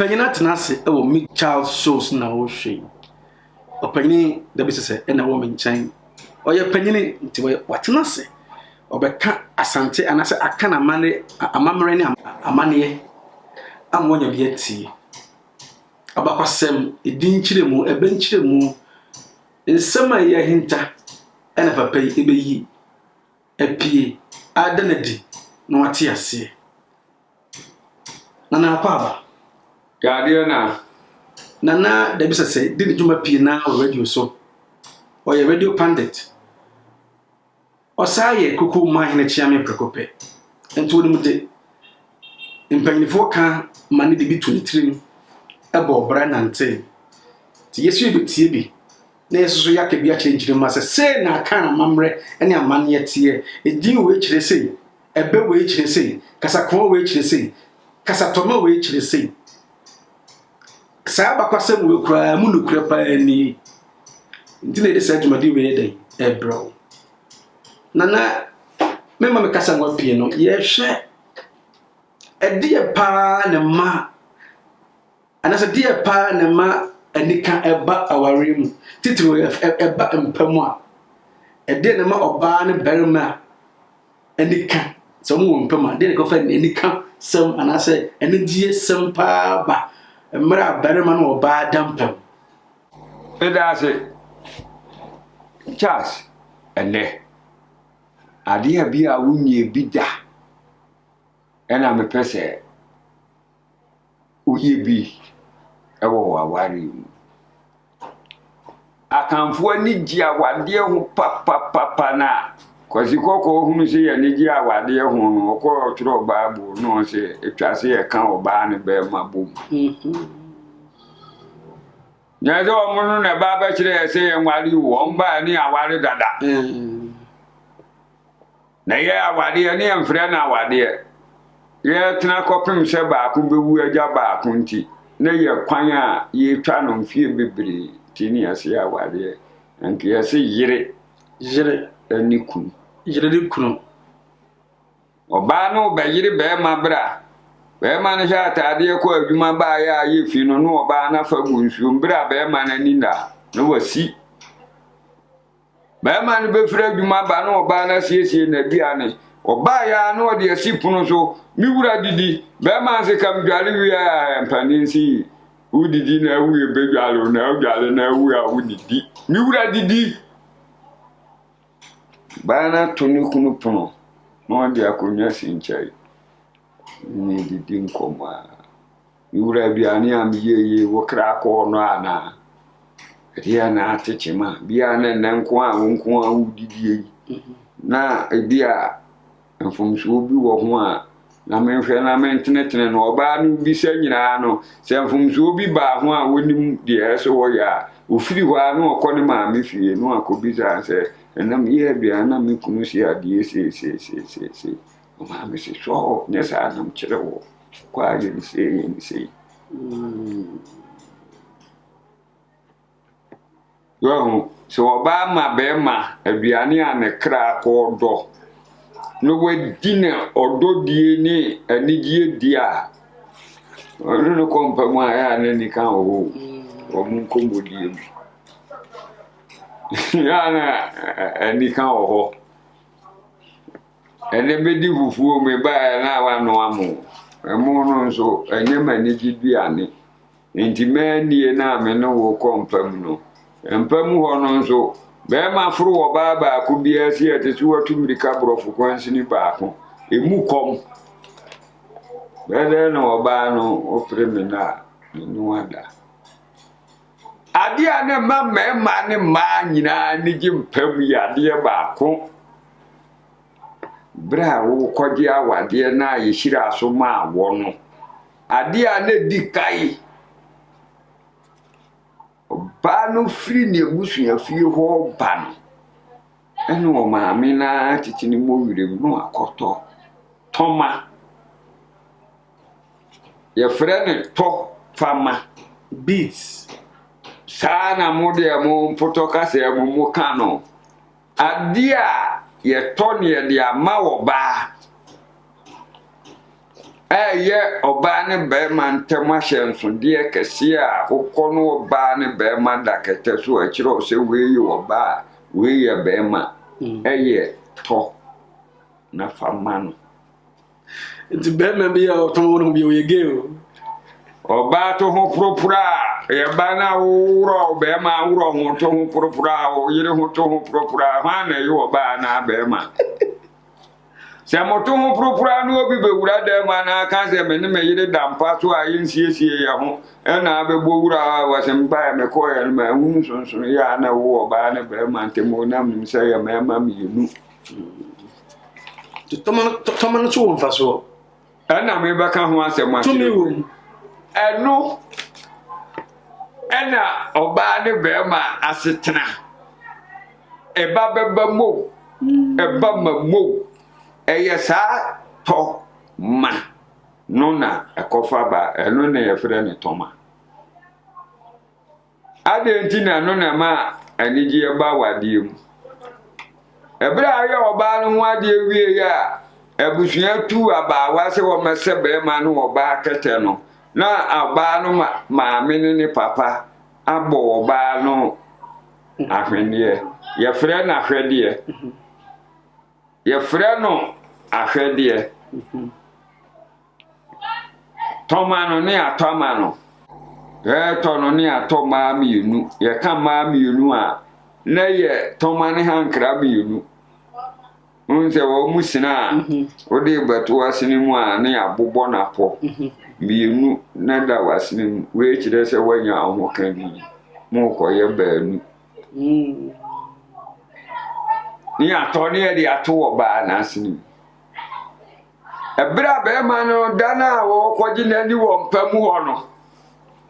Impanyina tenase e wo me child shows na wo hwe. Opanyini da bi sese e na wo me nkyɛn. Oye panyini nti wo tenase. Obeka asante anase Akan amamre ne amane amwonya bi atie. Abakwasem edin kyiremu eben kyiremu nsema ye hinta ena papa yi ebeyi apie adanadi na wate ase. Nana papa Gadia na Nana da bisa say did juma pii na radio so. Oye radio pundit. Osei kuku ma hene chiame prekope. Ento woni mude. Impanyinfo ka mane de bi 23 ebo bra nante. Ti yesu bi tie bi. Na yesu so yake bi a chenjire ma se na Akan amamre ene amane yetie. Edin we chire sei. Ebe we chire sei. Kasa kon we chire sei. Kasa Toma we chire sei. Sa bakwasem we kura mu nukura pa ani. Ntine de sa dwumadi we den ebro. Nana mema me kasa ngwa pie no ye hwe edie pa ne ma anasa die pa ne ma anika eba aware mu titiro eba mpamu a edie ne ma oba ne berma anika so mu mpamu a de ko fa anika sam anasa enidie sam pa ba mra berma no oba dampam edase Charles ene adia bi a wunye bi da ena me pese uye bi ewo wawari mu akanfo ani ji awade ho papa na kwasi koko hunu se ya ni ji awade ho no ko tro baabu no se etwase e kan oba ne be mabom nyazo omunu na baba kire se ye nwari wo mba ni aware dada na ye awade ne emfre na awade ye tena kopim se ba ku bewu agya ba ku nti na ye kwan a ye twa no mfie bebre tini ase awade anke ye se yire ani kun yire de kunu oba no be yire be mabra be man sha atade ko adwuma ba ya ye fi no no oba na fa gunsu mbra be man ani na no wasi be man be fra adwuma ba no oba na siesie na biane oba ya no de asipuno so mi wura didi be man se kam dwale wi a mpaninsi udidi na wu e be dwale na dwale na wu a udidi mi wura didi ba na toni kunu pono no de akonya sinchai ni didi nkoma yura biani am ye wokra ko no ana dia na atechema bia na nko a nko a udidi na bia mfumso bi wo ho a na menhwe na mentenetene no oba no bi sa nyina no se mfumso bi ba ho a wonim de eso wo ya ofiri ho a no okọ ne ma me fie no akobi za se enam ye bia na me kunu si ade se ma me se so nyesa na mkire wo kwa ye ni se yo so oba ma be ma aduane a ne kra ko do no wadine ododie ni anigye dia no kompa mu aya ne ni kan o mu kombodie ya na ani kan o ene bedi fufuo me ba na wa no amu emu no nso enye manigi duane nti manie na me no wo kompam no empam ho no nso be ma furu wo ba ku bia si atesi watu mirika brofu kwansi ni ba ko emu kom be no oba no ofre na nu ada ade ane ma ne ma nyina ni gimpam ya de ba ko bra wo kodi awade na ye hira so ma wo no ade a na dikai ba no firi ne busua fie ho ba no eno ma me na titini mo wire no akoto Toma ye frene to fama beads sana mode mo potoka se mo kano adia ye toni ye dia ma wo ba Ye oba ne bema ntema hyenso de kese a kokọ no oba ne bema dakete so a kire o se we oba we ye bema ye to na fama no nti bema bi ya Toma no bi o ye ge o oba to ho propura ye ba na wuro bema wuro ho to ho propura o yire ho to ho propura ha na ye oba na bema se moto ho propura no obi bewura dem ana ka se me ne me yire dampa so ayi nsiesie ya ho na abegbo wura wasemba me ko ya ma hu sonson ya na wo oba ne be ma ntemo na nim se ya ma ma mienu Toma no so wonfa so na me ba ka ho asem a tumi wo eno na oba ne be ma asetena eba beba mo eba ma mo sa to ma no na ekofa ba eno na ye frɛ ne Toma ade ntina no na ma anigi ba wade mu ebra aye oba no ho ade wie ya abusua tu aba wa se wo mese be ma no oba kete no na aba no ma me ne papa abo oba no ahwenie ye frɛ na ahwede ye frɛ no ahwede Toma no ne atoma no to no ne atoma mienu ye ka ma mienu a na ye Toma ne hankra mienu unse wo musina odi batu asini mu a ne abobɔ na po mienu na da wasini mu we kire se wanya ahoka bi mu koye baanu ni atɔ ne ye de ato oba na asini ebra be ma no dana wo koji nani wo mpamu ho no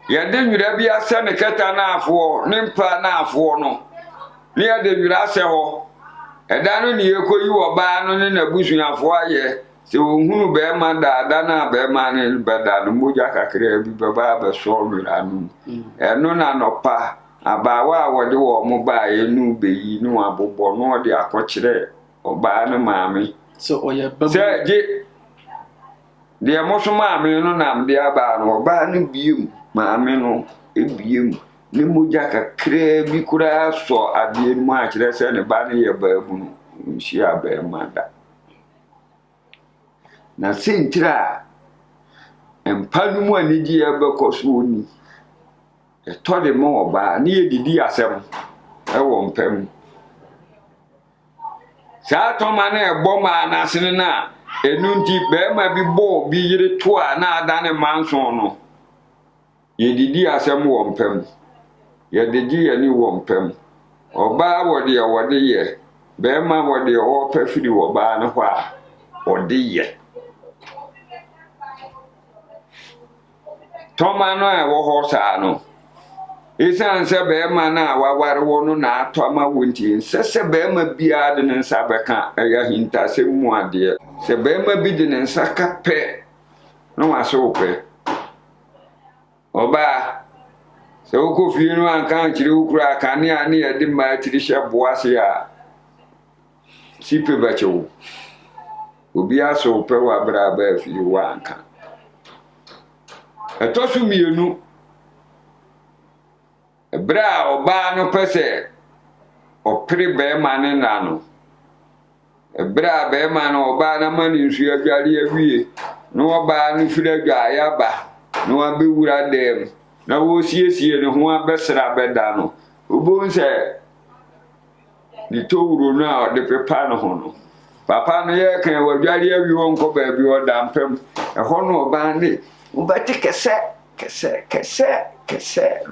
ye de nwura bi ase ne keta na afo ne mpa na afo no ne ye de nwura ase ho eda no ne ye koyi wo ba no ne na busuafo aye se wo hunu be ma da na be ma ne beda no moja kakra bi baba be so nwura no eno na nopa abawa wode wo mo ba ye nu be yi no abobɔ no de akɔkire oba no maame so oya babu se je de moso maame no nam de aba no oba no biem maame no ebiem ne moja kakra bi kura so ade no a kire se ne ba ne ye baabu no nshi aba mada na sentira empanu mu anigi ya bekoso ni to de mo oba ne ye didi asem e wo mpam sa Toma na ebo ma na sene na enunti be ma bi bo bi yire to a na adane manson no ye didi asem wo mpam ye didi ye ni wo mpam oba wo de ye be ma wo de o pafiri wo ba na ho a o de ye Toma no e wo ho sa no isan se be ma na waware wo no na Toma wonti se be ma bia de nsa beka ya hinta se mu ade se be ma bi de nsa ka pe no waso pe oba se wo ko fie no anka kire ukura kane ane ya de ma tiri hye boase ya sipe bacho obi aso pe wa bra ba fie wa anka etosu mienu bra oba no pese opre be ma ne na no bra be ma no oba na mani nsu adware awie no oba no fira dwa ya ba no abewura dem na wo siesie ne ho abesra beda no obo nse ni towuro na de pepa no ho no papa no ye kan wadware awie won ko ba bi o da mpem e ho no oba ne ubati kese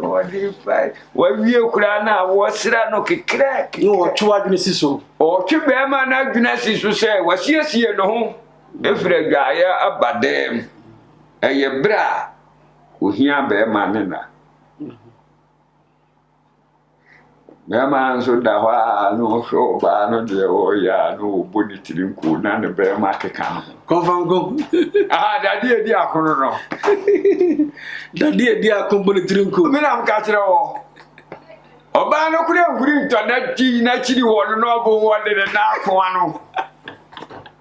no di fai wa wie kura na wo sira no kekra no wo twa adwene siso o twe be ma na adwene siso se wa siesie no ho efra gaya abadem eye bra ohia be ma ne na be ma nso da wa no so ba no de o ya no boni tirinko na ne be ma keka no konfango dadi edi akono no dadi edi akombole tirinko mi na mka kire wo oba no kure nguri nto na ti na chiri wo no obo wo de na akwa no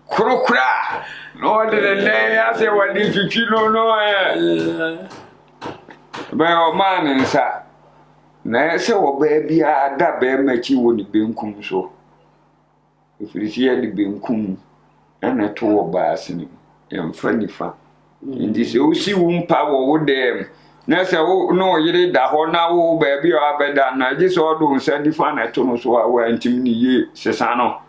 kurukura No de le ase wadi twitwi no ba o man nsa na ese wo ba bia da ba machi wo ni benkum so ifirisi ya di benkum ana to wo ba asini emfa nifa ndi se o si wo mpa wo dem na se wo no yire da ho na wo ba bia abeda na je so do nsa nifa na to no so wa ntim ni ye sesa no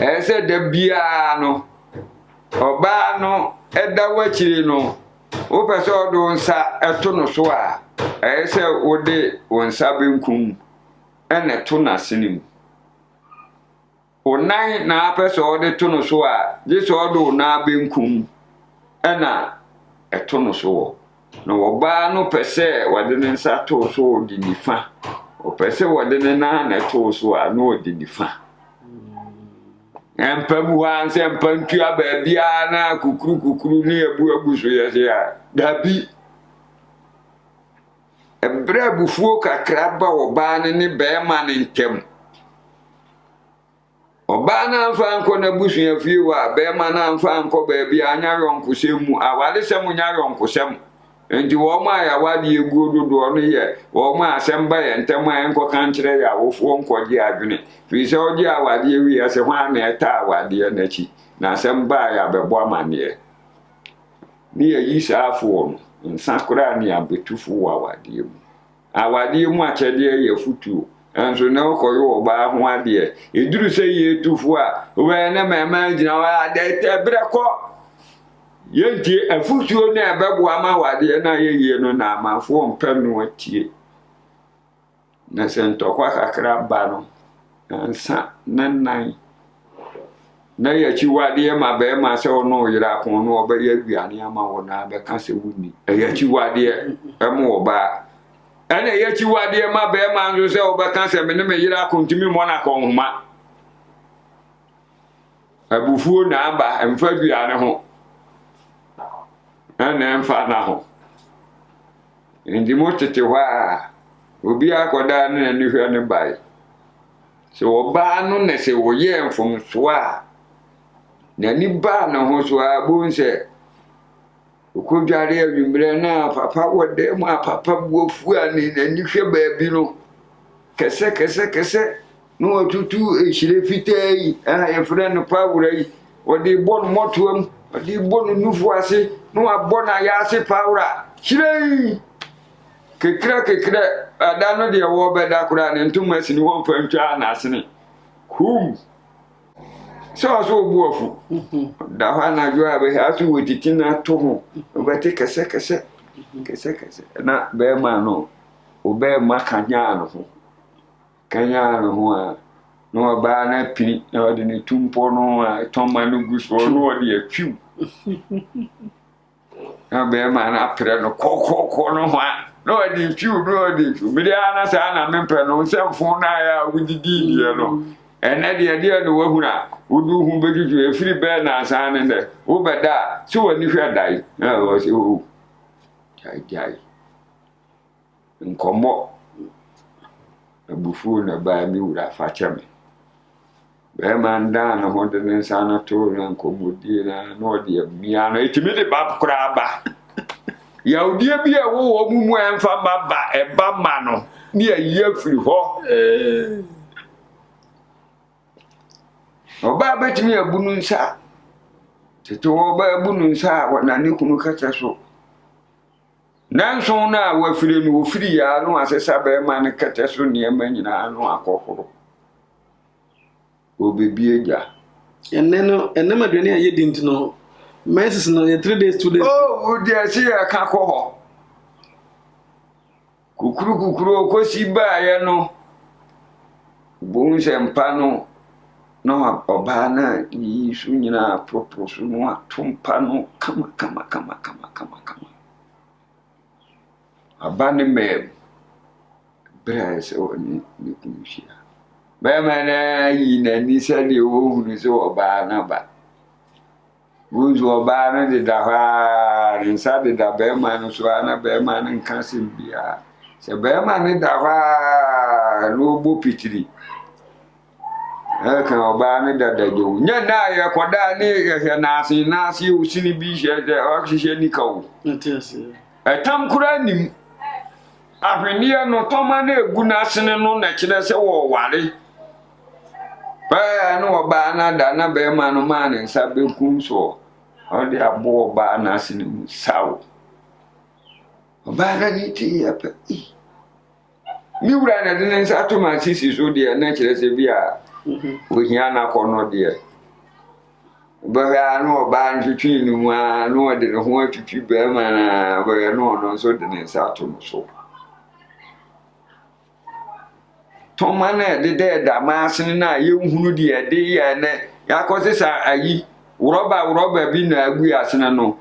ese de bia no oba no eda wachiri no wo pese odo nsa eto no so a ese wo de wonsa benkum ene to na sinim onan na pese ode to no so a je so odo na benkum ena eto no so no oba no pese wade ne nsa to so di nifa o pese wade ne na to so a no di nifa Empamu anse empantu ababia na kukuru ni ebu so yese ya dabi ebre bufuo kakra ba oba ne be ma ne ntem oba na amfa anko na busu ya fie wa be ma na amfa anko babia anya yonkosemu awale semu nya yonkosemu enti wo ma ya wade egu dodo no ye wo ma asemba ye ntema enko kan kire ya wofo nkoje adwene fi se oje awade wi ya se hwa na eta awade na chi na asemba ya bebo amane ni ye yisa afo no nsakura ni abetufu awade mu achede ye futu enso na okoyo oba ho ade eduru se ye tufu a we na mema gina wa ade tebreko yenti afutuo na ebebo ama wade na yeye no na amafo mpanu atie na sentokwa kakra ba no ansa nan na yachi wade ma be ma se ono yira kon no oba ya duane ama wo na be ka se wuni yachi wade emo oba ana yachi wade ma be ma nzo se oba ka se me ne me yira kon timi mo na kon huma abufuo na aba emfa duane ho ana emfa na ho ndi motete wa obi akoda na ni hwe ne bai so oba no ne se wo ye mfom so a na ni ba na ho so a bonse okodware awimbre na papa wode mu papa buofu a ni ni hwe ba bi no kese no tutu ehire fitai ye friend pawura yi wode bon motuam wode bon nufu ase no abona ya ase pawura hire kekra adano de wo beda kura ne ntuma asini wo mfantwa na asini kum so buofu da ha na jo abe asu wotiti na to ho obete kese na be ma no obe ma kanya no ho a no ba na piri na odi ne tumpo no a Toma no guso no odi atwiw na be ma na pere no kokoko no ho a no odi twiw no odi bidi ana sa na mempe no semfo na ya wudidi die no ene de no wahura wudu hu bejuju efiri be na sa ne de wo beda so wani hwa dai na wo se o jai nkomo abufu na ba mi wura fa chame be man da na ho de nsa na to na nkomodi na no de mia no etimi de ba kura ba yaudie bi a wo mu emfa baba eba ma no ni ayi afiri ho oba betimi abunu nsa teto oba abunu nsa wana ne kunu kata so nanso na wafire no ofiri ya no asesa be ma ne kata so ne ema nyina no akohoro obebie ja enema dwene aye dinti no meses no 3 days 2 days oh dia si aka koho kukuru okosi ba ya no bonse mpa no oba na yisu nyina propose no atumpa no kama abane me brase oni ni kunshia ba mana yina ni sadi wo hunu so oba na ba bunzo oba na de da ha nsa de da be ma no so ana be ma no nka simbia se be ma ne da ha no bo pitiri Akan oba ne dadajo nya na ya kwada ne ya na se usini bi hye de o hye nika wo ntese etam kura nim ahwenia no Toma na egu na asene no na kire se wo ware ba no oba na da na be ma no ma ne nsa be kum so o de abo oba na asene mu sawo oba na ni ti ya pa mi wura na de nsa to ma sisi so de na kire se bia ohia na kono de ba no ba ntwitwi ni mu a no de ne ho atwitwi ba ma na ba no so de ne nsa to no so Toma na de da ma asene na ye nhunu de de ye ne yakosisa ayi uroba bi na agu asene no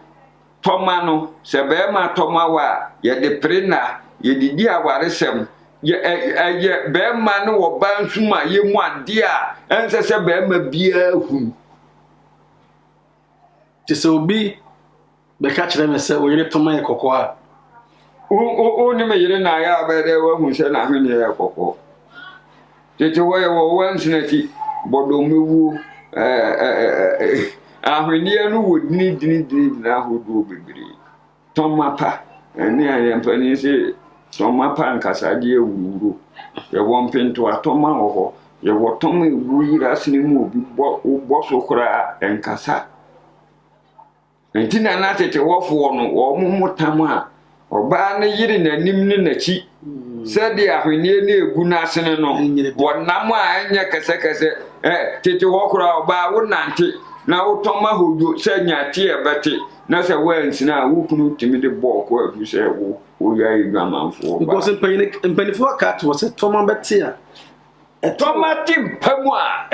Toma no se be ma Toma wa ye de prena ye didi awaresem ye be ma no wo ba nsuma ye mu ade a ense se be ma bia hu ti se obi be ka kire me se o yire Toma ye kokko a o ni me yire na ya be de wa hu se na hwene ye kokko tete wo ye wo wansinati bodo mewu ahwene no wo dini na hodo bebre Toma pa eni ayempani se Toma pa nkasa de ewuro ye wo mpento Toma ho ye wo Toma ewu yira sini mu obi bo so kura enkasa entina na tete wo fo no wo mutam a oba na yiri nanim ne nachi sede ahwene na egu na asene no wonam a anya kese tete wo kura oba wo nante na wo Toma hodo se nyate e bete na se wansina wo kunu timi de boko adu se wo ya igwamanfo ba because mpanifo ka to se Toma bete a Toma timpamu a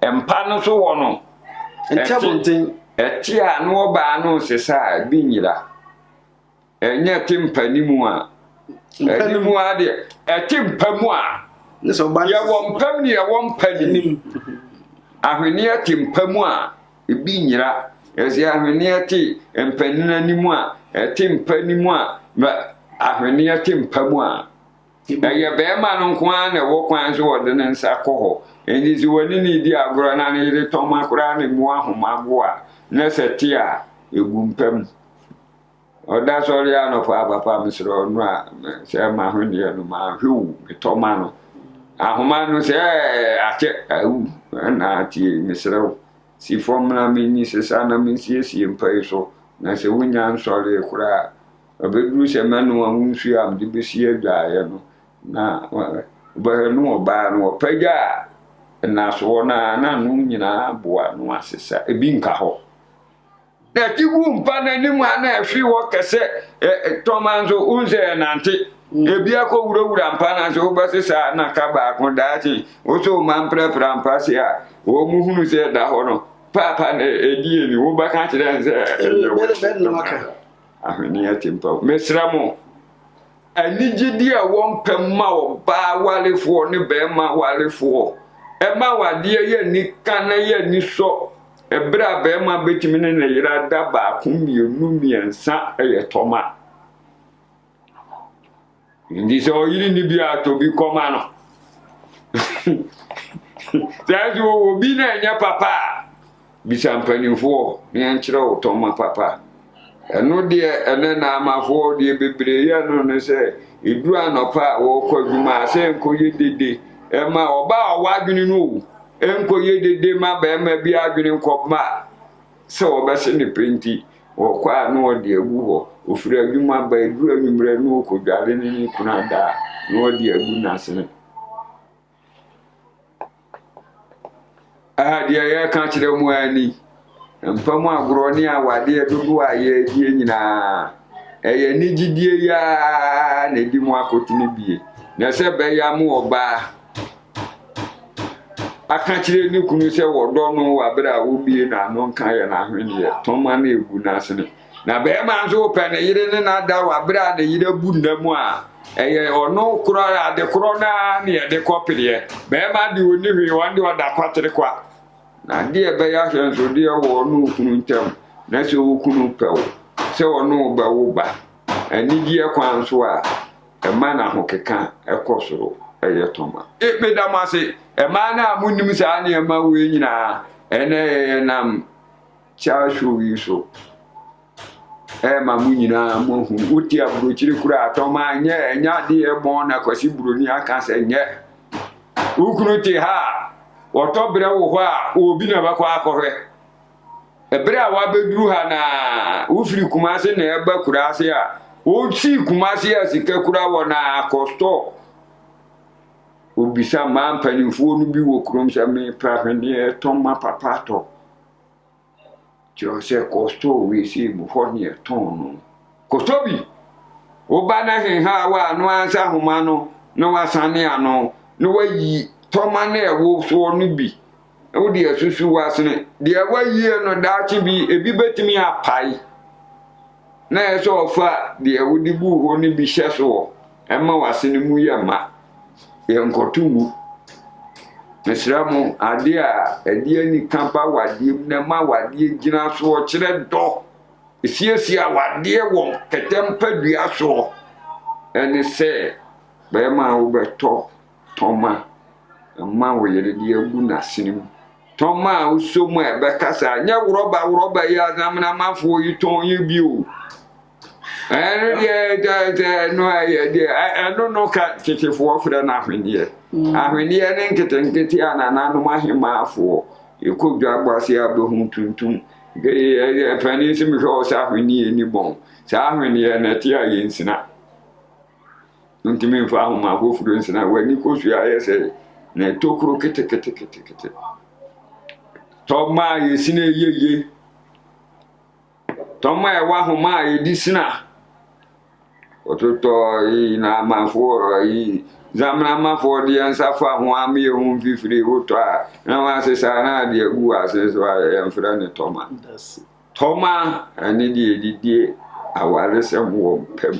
empa no so wo no entabonten eti a no ba no se sa bi nyira enya timpanimu a animu a de etimpamu a ne so ba ya wo mpam ne ya wo mpanim ahwene atimpamu a bi nyira ezi ahwene ati empanina nimu a etimpanimu a ahwene atimpamu a ya be ma no kwa na wo kwan so wo de nsa koho eni zi woni ni di agoro na ne yire Toma kura ne mu ahomago a na seti a egumpam oda sori ano papa misro no a se ma hwene no ma hwu Toma no ahoma no se ache au na ati misro si formula mini se sana min si mpai so na se wunya nsori kura obedru se manu ansu am de besi adwaye no na ba no ba no paja na so na no nyina boa no asesa ebi nka ho na tigu mpa na ni mu ana ahwi wo kese Toma nso unze nante ebi akowura mpa na so basesa na ka ba ko daati wo so man prepara mpa se a wo mu hunu se da ho no papa na edie ni wo ba ka kire nse no maka ahwene atimpa mesramo anigidi a wompam ma wo ba walefo ne be ma walefo e ma wade ye ni kana ye ni so ebra be ma betimi ne na yira da ba ko miensa eye Toma ndi so yiri ni bia to bi koma no zazu obi na nya papa bi champanifo ni anchira o Toma papa eno de ene na amafo de bebre ya no ne se edu anopa wo kwaduma se enko yedede e ma oba owadwini no enko yedede ma ba ma bi adwini nkoma se obese ne penti wo kwa no de agu ho ofura adwuma ba edu anumre no kodware ne kuna da no de agu na sene de ya ka kire mu ani mpamu agoro ni awade dodo aye die nyina eye nigidie ya na di mu akotuni bie na se be ya mu oba aka kire ni kunu se wodo no wabra wo bie na no nka ye na hwene ye Toma na egu na asene na be ma nso pe na yire ne na da wabra na yire bu ndamu a eye ono kro ade kro na ne ye de kopire be ma di oni hwe wande wada kwatere kwa na die be ya hwenso die wo no kunu ntem na se wo kunu pewo se wono ba wo ba ani die kwan so a e ma na hokeka e kosoro ɛyɛ Toma medamase ɛma munim saa ne ɛma we nyina ɛne nam chashu yi so ma mu nyina mo hu uti abrochiri kura Toma nye nya de ebon na kwasi buroni aka se nye ukunu ti ha otobere wo ho a obi na bakwa akɔhwɛ ebere a wabeduru ha na ufiri kumase na eba kura ase a ochi kumase a sika kura wo na akosto obisa ma mpanimfo no bi wo krom sɛ me prahwene Toma papato Jose kosto we si mu ho ne ton no kosto bi oba na hen ha wa no ansa homa no no wasane ano no wayi Toma na ewo so no bi wo de asusu wasene de wayi no daachi bi ebi betimi apai na eso ofa de wo di bu ho no bi hye so ema wasene mu yema ye nkotumu mesramu ade a ade ani kampa wade na ma wade gina so kire do esiesia wade wo ketempa dua so ene se be ma wo beto Toma ma wo yere de agu na sinim Toma uso mu e be kasa nya wroba ya zamna mafo yi ton yi bio ene de no aye de no ka titefo ofre na ahwenie ahwenie ne nketenkete anana no mahema afo ikodwa agbase abehu tuntum ge pani simi hwo sa ahwenie ni bon sa ahwenie na ti aye nsina ntimi mfa ahoma afofuro nsina wani kosu aye se na tokuro kete Toma yesine yeye Toma e wa homa ye disina ototo na mafo yi zamna mafo de ansafa ho ame hu fifiri woto a na wasesa na de agu aseso a mfra ne Toma ani de edidie aware sem wo pam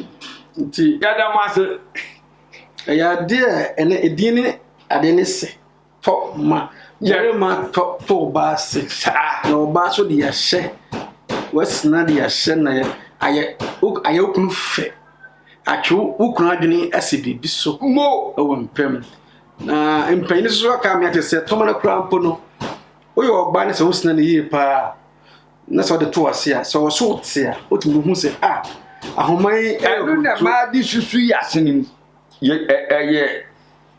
nti yada mase ya de ene edini ade ne se Toma Jerema to ba se no ba so de yahye wasna de yahye na aye okunu fe atwo ukunu adwene asibi biso mo ewo mpem na empani so aka me atese Toma na krampo no oyo oba ne se wosna ne yie pa na so de to ase a so so te a otumu hu se ahomai enu na ma di susu yasenim ye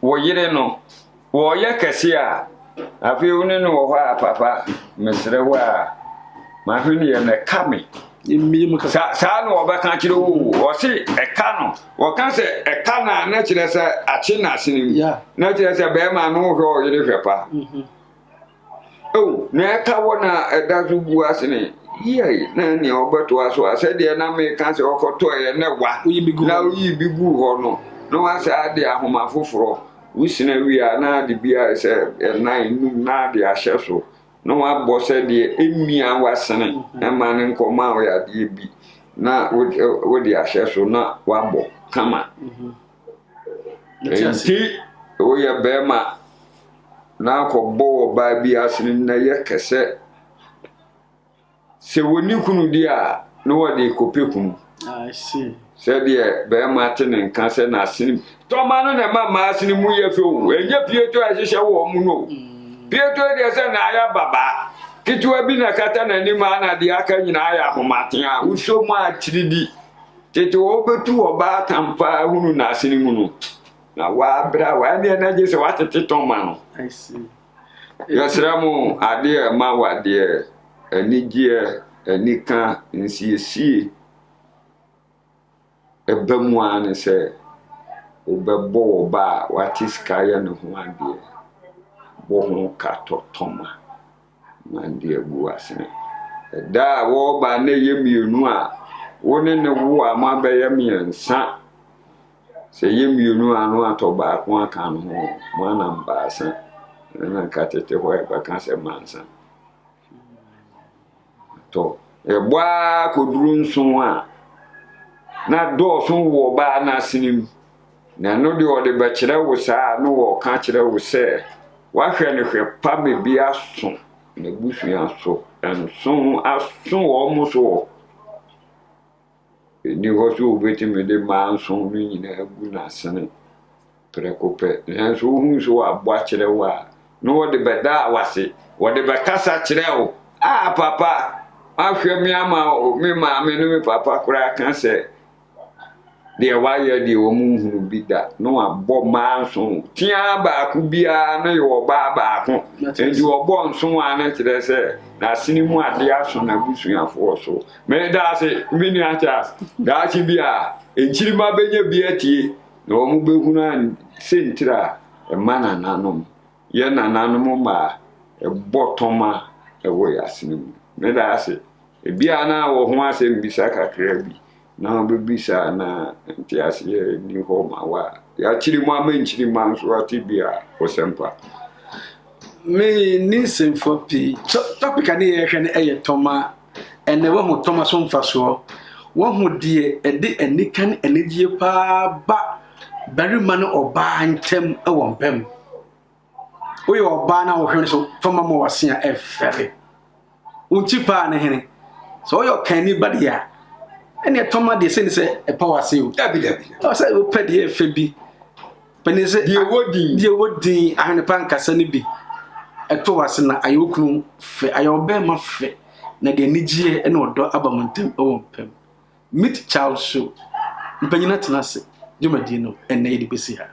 wo yire no wo ye kese a afi woni no wo ha papa mesre wa ma hwini ye na kame imi sa no obeka kire wo si eka no wo kan se eka na kire se achi na sinim na kire se be ma no hwo yire hwepa na eka wo na eda so bu asene ye na ni obeto aso asede na me kan se okoto ye na wa na uyi bigu ho no wa se ade ahoma foforo wisina wi a na de bia se nine num na de ahye so no wa bo se de emia wasene e ma ne nkoma o ya de bi na wo de ahye so na wa bo kama enti o ya be ma na ko bo ba bi asene na ye kese se woni kunu di a no wa de kopekunu I see said ye be martin and cancer na sinim Toma no na ma sinim mu ye fe o enye pieto a hye wo mu no pieto de se na ya baba kitu abi na kata na ni ma na de aka nyina ya homaten a uso mu a tiridi tete wo betu oba tampa hunu na sinim no na wa bra wa ne na je se wa tete Toma no I see yasramu ade ma wa de anigye anika nsiesie ebemu ane se obebo oba watiska ya no ho ade bo ho kato Toma mande agu asene da wo ba na yemienu a woni ne wo ama ba yemiensa se yemienu anu atoba ko aka no ho mo na mbasa na katete ho e ba kan se mansa to egba koduru nso a na do so wo ba na sinim na no de o de ba kire wo sa no wo ka kire wo se wa hwe ne hwe pa me bi aso na busu aso en so aso wo mo so ni ho so beti me de ma so ni nyina agu na sene prekope nanso hu so abo akire wa no wo de beda awase wo de bekasa kire wo papa ahwe mi ama mi ma me no mi papa kura kan se de waye de wo mu hunu bida no abo manso tia ba ku bia na yo ba ba ko enji obo nso ana kire se na sini mu ade aso na busuafo so me da se mi ni acha da chi bia enchiri ma benye bia tie na wo mu behunu an sentira e mana nanom ye na nanom ma e botoma e wo ya sini mu me da se e bia na wo ho ase mbisa kakra bi na bebisa na ntiase ni ho ma wa ya chiri mu amanchiri ma nso ati bia wo sempa me ni semfopi topic ani ye hwe na Toma ene wo ho Toma so mfa so wo ho de ede anikan anigye pa ba bari man oba ntem e wo mpem wo ye oba na wo hwe so Toma mo wase a efere unchi pa ne hene so yo kan ni badia ene Toma de se e pa wase o dabi o se o pe de efe bi pene se die wodi ahene pan kasa ni bi eto wase na ayokunu fe ayobe ma fe na de nigye ene odo abamontem e wo mpem meet child show mpanyina tenase jumadi no ene yedi besi ha